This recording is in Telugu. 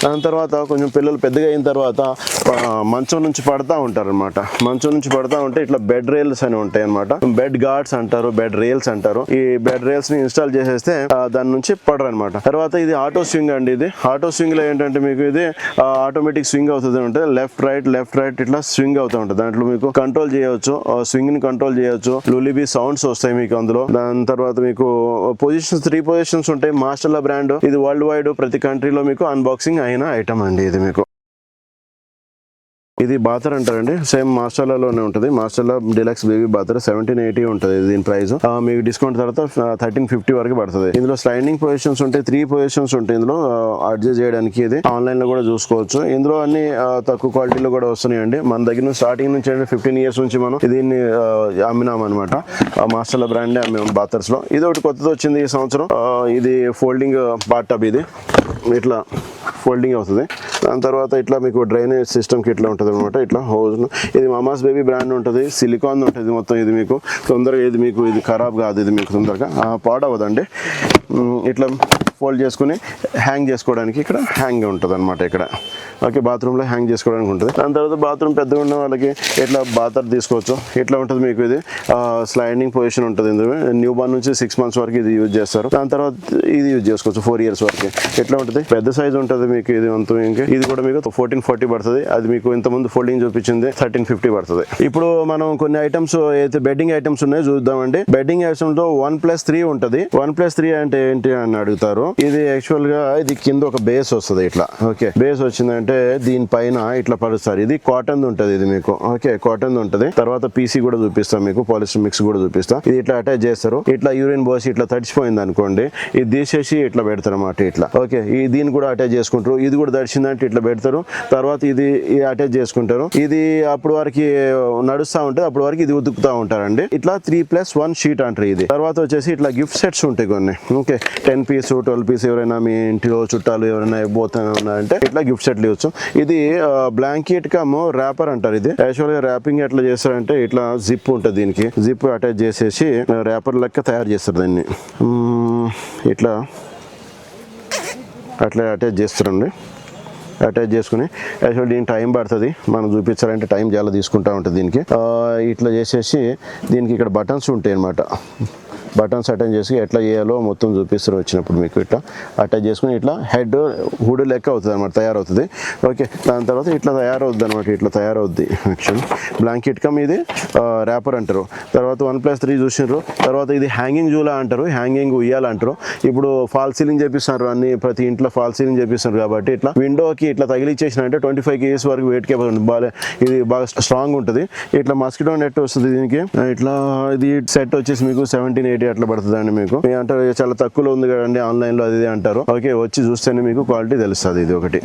దాని తర్వాత కొంచెం పిల్లలు పెద్దగా అయిన తర్వాత మంచం నుంచి పడతా ఉంటారు అనమాట. మంచం నుంచి పడతా ఉంటే ఇట్లా బెడ్ రైల్స్ అని ఉంటాయి అనమాట. బెడ్ గార్డ్స్ అంటారు, బెడ్ రైల్స్ అంటారు. ఈ బెడ్ రైల్స్ ని ఇన్స్టాల్ చేసేస్తే దాని నుంచి పడరు అనమాట. తర్వాత ఇది ఆటో స్వింగ్ అండి. ఇది ఆటో స్వింగ్ లో ఏంటంటే మీకు ఇది ఆటోమేటిక్ స్వింగ్ అవుతుంది అంటే లెఫ్ట్ రైట్ ఇట్లా స్వింగ్ అవుతూ ఉంటుంది. దాంట్లో మీకు కంట్రోల్ చేయవచ్చు, స్వింగ్ ని కంట్రోల్ చేయవచ్చు. లులిబీ సౌండ్స్ వస్తాయి మీకు అందులో. దాని తర్వాత మీకు పొజిషన్స్ 3 పొజిషన్స్ ఉంటాయి. మాస్టర్లా బ్రాండ్ ఇది వరల్డ్ వైడ్ ప్రతి కంట్రీలో మీకు అన్బాక్సింగ్ అయిన ఐటమ్ అండి. ఇది మీకు ఇది బాతర్ అంటారండి. సేమ్ మాస్టర్లలోనే ఉంటుంది. మాస్టర్ల డిలక్స్ బేబీ బాతర్ 1780 ఉంటుంది దీని ప్రైస్. మీకు డిస్కౌంట్ తర్వాత 1350 వరకు పడుతుంది. ఇందులో స్లైడింగ్ పొజిషన్స్ ఉంటాయి, 3 పొజిషన్స్ ఉంటాయి ఇందులో అడ్జస్ట్ చేయడానికి. ఇది ఆన్లైన్ లో కూడా చూసుకోవచ్చు. ఇందులో అన్ని తక్కువ క్వాలిటీలో కూడా వస్తున్నాయండి. మన దగ్గర స్టార్టింగ్ నుంచి 15 ఇయర్స్ నుంచి మనం దీన్ని అమ్మినాం అనమాట. మాస్టర్ల బ్రాండ్ అమ్మాం బాతర్స్ లో. ఇది ఒకటి కొత్తది వచ్చింది ఈ సంవత్సరం. ఇది ఫోల్డింగ్ బాత్ టబ్. ఇది ఇట్లా ఫోల్డింగ్ అవుతుంది. దాని తర్వాత ఇట్లా మీకు డ్రైనేజ్ సిస్టమ్కి ఇట్లా ఉంటుంది అనమాట. ఇట్లా హౌస్. ఇది మామాస్ బేబీ బ్రాండ్ ఉంటుంది. సిలికాన్ ఉంటుంది మొత్తం. ఇది మీకు తొందరగా ఇది ఖరాబ్ కాదు. ఇది మీకు తొందరగా పాడవదండి. ఇట్లా ఫోల్డ్ చేసుకుని హ్యాంగ్ చేసుకోవడానికి ఇక్కడ హ్యాంగ్ ఉంటుంది అనమాట. ఇక్కడ ఓకే, బాత్రూంలో హ్యాంగ్ చేసుకోవడానికి ఉంటుంది. దాని తర్వాత బాత్రూమ్ పెద్దగా ఉన్న వాళ్ళకి ఇట్లా బాతర్ తీసుకోవచ్చు. ఇట్లా ఉంటుంది మీకు. ఇది స్లైడింగ్ పొజిషన్ ఉంటుంది. ఇందులో న్యూ బార్న్ నుంచి 6 months వరకు ఇది యూజ్ చేస్తారు. దాని తర్వాత ఇది యూజ్ చేసుకోవచ్చు 4 years వరకు. ఎట్లా ఉంటుంది, పెద్ద సైజ్ ఉంటుంది మీకు. ఇది అంతా ఇంకా ఇది కూడా మీకు 1440 పడుతుంది. అది మీకు ఇంతకుముందు ఫోల్డింగ్ చూపించింది 1350 పడుతుంది. ఇప్పుడు మనం కొన్ని ఐటమ్స్ అయితే బెడ్డింగ్ ఐటమ్స్ ఉన్నాయో చూద్దామండి. బెడ్డింగ్ ఐటమ్స్ లో 1+3 ఉంటుంది. 1+3 అంటే ఏంటి అని అడుగుతారు. ఇది యాక్చువల్ గా ఇది కింద ఒక బేస్ వస్తుంది ఇట్లా. ఓకే, బేస్ వచ్చిందంటే దీనిపైన ఇట్లా పరుస్తారు. ఇది కాటన్ ఉంటుంది. ఇది మీకు ఓకే కాటన్ ఉంటుంది. తర్వాత పీసీ కూడా చూపిస్తాం మీకు, పాలిస్టర్ మిక్స్ కూడా చూపిస్తాం. ఇది ఇట్లా అటాచ్ చేస్తారు. ఇట్లా యూరిన్ పోసి ఇట్లా తడిచిపోయింది అనుకోండి, ఇది తీసేసి ఇట్లా పెడతారు అన్నమాట. ఇట్లా ఓకే, దీన్ని కూడా అటాచ్ చేసుకుంటారు. ఇది కూడా తడిచిందంటే ఇట్లా పెడతారు. తర్వాత ఇది అటాచ్ చేసుకుంటారు. ఇది అప్పుడు వరకు నడుస్తూ ఉంటుంది. అప్పుడు వరకు ఇది ఉతుకుతూ ఉంటారండి. ఇట్లా 3+1 షీట్ అంటారు ఇది. తర్వాత వచ్చేసి ఇట్లా గిఫ్ట్ సెట్స్ ఉంటాయి కొన్ని. ఓకే, 10 piece 12 piece ఎవరైనా మీ ఇంటిలో చుట్టాలు ఎవరైనా పోతున్నారంటే ఇట్లా గిఫ్ట్ సెట్లు ఇవ్వచ్చు. ఇది బ్లాంకెట్ కమ్ ర్యాపర్ అంటారు. ఇది యాక్చువల్గా ర్యాపింగ్ ఎట్లా చేస్తారంటే ఇట్లా జిప్ ఉంటుంది. దీనికి జిప్ అటాచ్ చేసేసి ర్యాపర్ లెక్క తయారు చేస్తారు. దీన్ని ఇట్లా అట్లా అటాచ్ చేస్తారండి. అటాచ్ చేసుకుని యాక్చువల్ దీనికి టైం పడుతుంది. మనం చూపించాలంటే టైం చాలా తీసుకుంటా ఉంటుంది దీనికి. ఇట్లా చేసేసి దీనికి ఇక్కడ బటన్స్ ఉంటాయి అన్నమాట. బటన్స్ అటాచ్ చేసి ఎట్లా చేయాలో మొత్తం చూపిస్తారు వచ్చినప్పుడు మీకు. ఇట్లా అటాచ్ చేసుకుని ఇట్లా హెడ్ హుడ్ లెక్క అవుతుంది అనమాట, తయారవుతుంది. ఓకే, దాని తర్వాత ఇట్లా తయారవుద్ది అనమాట. ఇట్లా తయారవుద్ది యాక్చువల్ బ్లాంకెట్ కమ్. ఇది ర్యాపర్ అంటారు. తర్వాత 1+3 చూసినారు. తర్వాత ఇది హ్యాంగింగ్ జూలా అంటారు, హ్యాంగింగ్ ఉయ్యాల అంటారు. ఇప్పుడు ఫాల్ సీలింగ్ చేపిస్తున్నారు, అన్ని ప్రతి ఇంట్లో ఫాల్ సీలింగ్ చేపిస్తున్నారు కాబట్టి ఇట్లా విండోకి ఇట్లా తగిలిచ్చేసినంటే 25 kgs వరకు వెయిట్ కేపబుల్ బాగా. ఇది బాగా స్ట్రాంగ్ ఉంటుంది. ఇట్లా మస్కిటో నెట్ వస్తుంది దీనికి. ఇట్లా ఇది సెట్ వచ్చేసి మీకు 1780 అట్లా పడుతుంది అండి. మీకు అంటారు చాలా తక్కువలో ఉంది కదండి ఆన్లైన్ లో అది అంటారు. ఓకే, వచ్చి చూస్తేనే మీకు క్వాలిటీ తెలుస్తుంది. ఇది ఒకటి.